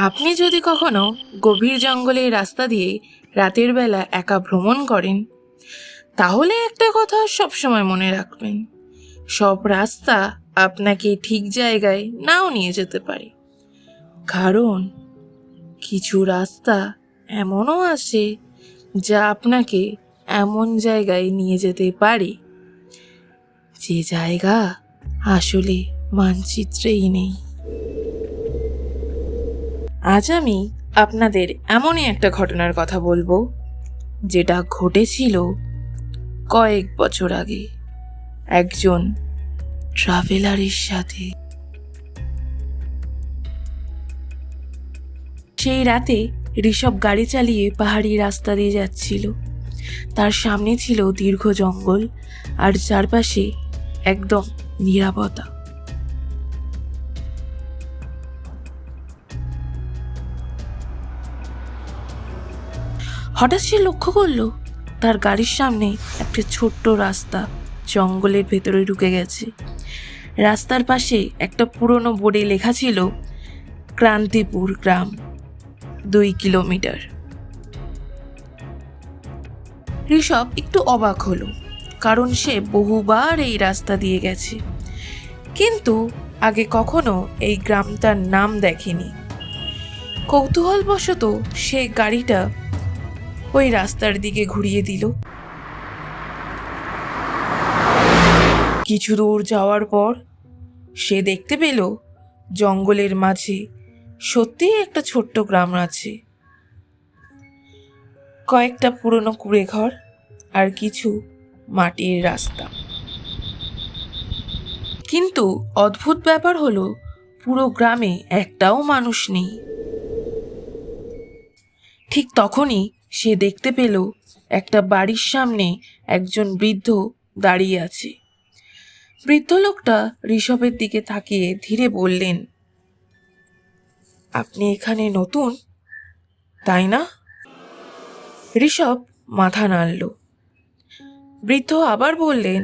আপনি যদি কখনো গভীর জঙ্গলের রাস্তা দিয়ে রাতের বেলা একা ভ্রমণ করেন, তাহলে একটা কথা সবসময় মনে রাখবেন: সব রাস্তা আপনাকে ঠিক জায়গায় নাও নিয়ে যেতে পারে। কারণ কিছু রাস্তা এমনও আছে যা আপনাকে এমন জায়গায় নিয়ে যেতে পারে যে জায়গা আসলে মানচিত্রেই নেই। আজ আমি আপনাদের এমনই একটা ঘটনার কথা বলবো যেটা ঘটেছিল কয়েক বছর আগে একজন ট্রাভেলারের সাথে। সেই রাতে ঋষভ গাড়ি চালিয়ে পাহাড়ি রাস্তা দিয়ে যাচ্ছিল। তার সামনে ছিল দীর্ঘ জঙ্গল আর চারপাশে একদম নীরবতা। হঠাৎ সে লক্ষ্য করলো তার গাড়ির সামনে একটা ছোট্ট রাস্তা জঙ্গলের ভেতরে ঢুকে গেছে। রাস্তার পাশে একটা পুরনো বোর্ডে লেখা ছিল ক্রান্তিপুর গ্রাম, 2 কিলোমিটার। ঋষভ একটু অবাক হলো, কারণ সে বহুবার এই রাস্তা দিয়ে গেছে, কিন্তু আগে কখনো এই গ্রামটার নাম দেখেনি। কৌতূহলবশত সে গাড়িটা ওই রাস্তার দিকে ঘুরিয়ে দিল। কিছু দূর যাওয়ার পর সে দেখতে পেল জঙ্গলের মাঝে সত্যিই একটা ছোট্ট গ্রাম আছে। কয়েকটা পুরনো কুঁড়ে ঘর আর কিছু মাটির রাস্তা। কিন্তু অদ্ভুত ব্যাপার হলো, পুরো গ্রামে একটাও মানুষ নেই। ঠিক তখনই সে দেখতে পেল একটা বাড়ির সামনে একজন বৃদ্ধ দাঁড়িয়ে আছে। বৃদ্ধ লোকটা ঋষভের দিকে তাকিয়ে ধীরে বললেন, আপনি এখানে নতুন, তাই না? ঋষভ মাথা নাড়ল। বৃদ্ধ আবার বললেন,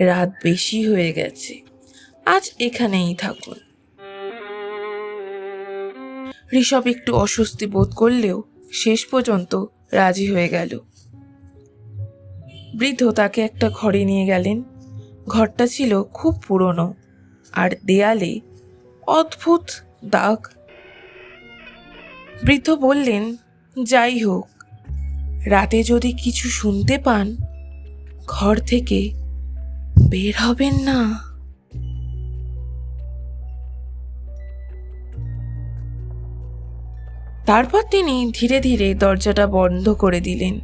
রাত বেশি হয়ে গেছে, আজ এখানেই থাকুন। ঋষভ একটু অস্বস্তি বোধ করলেও শেষ পর্যন্ত রাজি হয়ে গেল। বৃদ্ধ তাকে একটা ঘরে নিয়ে গেলেন। ঘরটা ছিল খুব পুরনো আর দেয়ালে অদ্ভুত দাগ। বৃদ্ধ বললেন, যাই হোক, রাতে যদি কিছু শুনতে পান, ঘর থেকে বের হবেন না। তারপর তিনি ধীরে ধীরে দরজাটা বন্ধ করে দিলেন।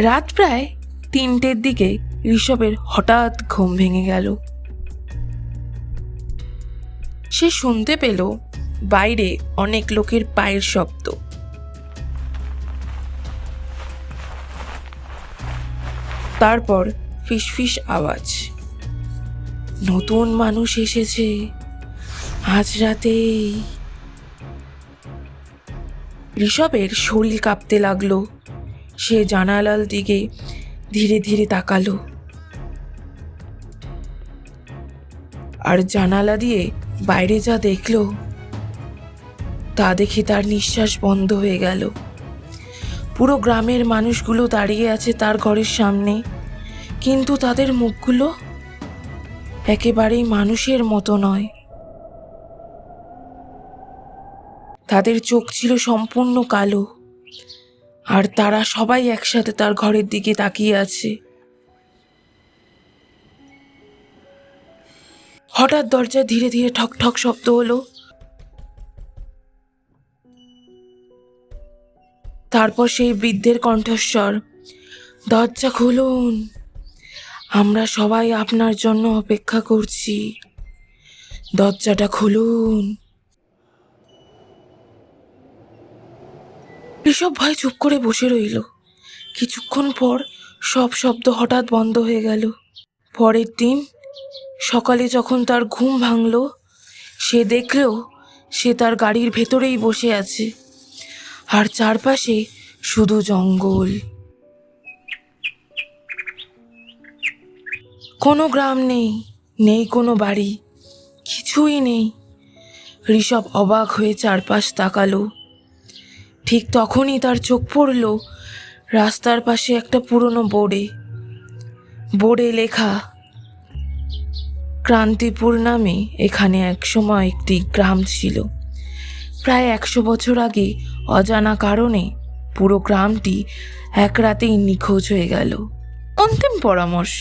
রাত প্রায় 3টের দিকে ঋষভের হঠাৎ ঘুম ভেঙে গেল। সে শুনতে পেল বাইরে অনেক লোকের পায়ের শব্দ। তারপর ফিসফিস আওয়াজ, নতুন মানুষ এসেছে আজ রাতেই। ঋষভের শরীর কাঁপতে লাগলো। সে জানালার দিকে ধীরে ধীরে তাকালো, আর জানালা দিয়ে বাইরে যা দেখলো তা দেখে তার নিঃশ্বাস বন্ধ হয়ে গেল। পুরো গ্রামের মানুষগুলো দাঁড়িয়ে আছে তার ঘরের সামনে, কিন্তু তাদের মুখগুলো একেবারেই মানুষের মতো নয়। তাদের চোখ ছিল সম্পূর্ণ কালো, আর তারা সবাই একসাথে তার ঘরের দিকে তাকিয়ে আছে। হঠাৎ দরজা ধীরে ধীরে ঠক ঠক শব্দ হলো। তারপর সেই বৃদ্ধের কণ্ঠস্বর, দরজা খুলুন, আমরা সবাই আপনার জন্য অপেক্ষা করছি, দরজাটা খুলুন। ঋষভ ভয় চুপ করে বসে রইল। কিছুক্ষণ পর সব শব্দ হঠাৎ বন্ধ হয়ে গেল। পরের দিন সকালে যখন তার ঘুম ভাঙল, সে দেখল সে তার গাড়ির ভেতরেই বসে আছে, আর চারপাশে শুধু জঙ্গল। কোনো গ্রাম নেই, নেই কোনো বাড়ি, কিছুই নেই। ঋষভ অবাক হয়ে চারপাশ তাকালো। ঠিক তখনই তার চোখ পড়ল রাস্তার পাশে একটা পুরনো বোর্ডে লেখা, ক্রান্তিপুর নামে এখানে একসময় একটি গ্রাম ছিল। প্রায় 100 বছর আগে অজানা কারণে পুরো গ্রামটি এক রাতেই নিখোঁজ হয়ে গেল। অন্তিম পরামর্শ,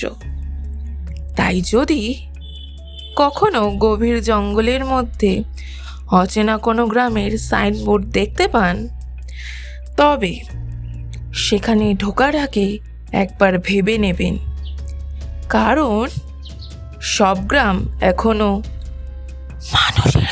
তাই যদি কখনো গভীর জঙ্গলের মধ্যে অচেনা কোনো গ্রামের সাইনবোর্ড দেখতে পান, তবে সেখানে ঢোকার আগে একবার ভেবে নেবেন, কারণ সব গ্রাম এখনো মানুষের